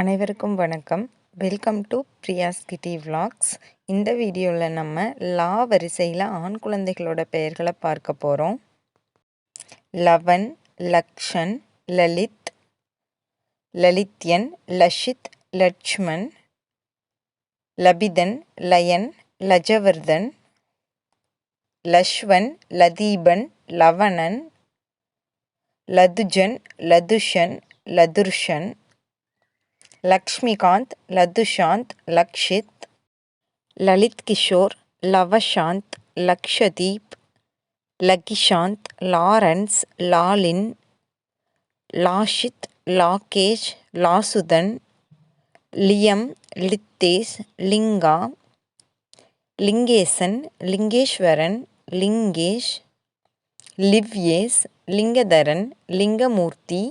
அனைவருக்கும் வணக்கம். Welcome to பிரியாஸ் கிட்டி விலாக்ஸ். இந்த வீடியோவில் நம்ம லா வரிசையில் ஆண் குழந்தைகளோட பெயர்களை பார்க்க போகிறோம். Lavan, Lakshan, Lalith, Lalithyan, Lashith, Lakshman, Labithan, Layan, Lajavardhan, Lashvan, Latheepan, Lavanan, Lathujan, Lathushan, Lathurshan, Lakshmikanth, Lathushanth, Lakshith, Lalith Kishore, Lavashanth, Lakshadeep, Lakishanth, Lawrence, Lalin, Lashith, Lakesh, Lasuthan, Liam, Lithesh, Linga, Lingesan, Lingeswaran, Lingesh, Livyes, Lingatharan, Lingamoorthy,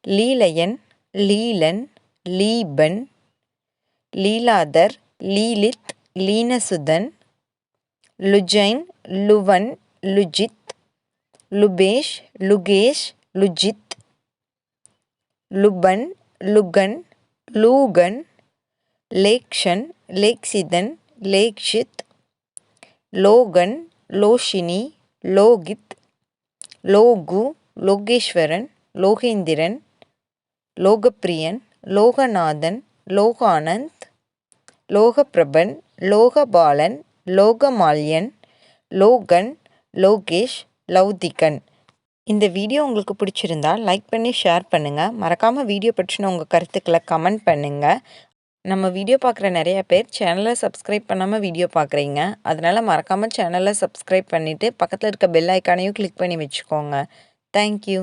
Leelayan, Leelan, Leepan, Leeladhar, Leelith, Leenasuthan, Lujain, Luvan, Lujith, Lubesh, Lukesh, Lujith, Lupan, Lukan, Lookan, Lekshan, Lekshithan, Lekshith, Lokan, Loshini, Lohith, Logu, Lokeswaran, Lokendran, Logapriyan, Loganathan, Lokanand, Logaprabhan, Logabalan, லோகமால்யன், Logan, Lokesh, லௌதிகன். இந்த வீடியோ உங்களுக்கு பிடிச்சிருந்தா லைக் பண்ணி ஷேர் பண்ணுங்கள். மறக்காமல் வீடியோ பற்றின உங்கள் கருத்துக்களை கமெண்ட் பண்ணுங்கள். நம்ம வீடியோ பார்க்குற நிறைய பேர் சேனலை சப்ஸ்கிரைப் பண்ணாமல் வீடியோ பார்க்குறீங்க. அதனால் மறக்காமல் சேனலை சப்ஸ்கிரைப் பண்ணிவிட்டு பக்கத்தில் இருக்க பெல் ஐக்கானையும் கிளிக் பண்ணி வச்சுக்கோங்க. தேங்க்யூ.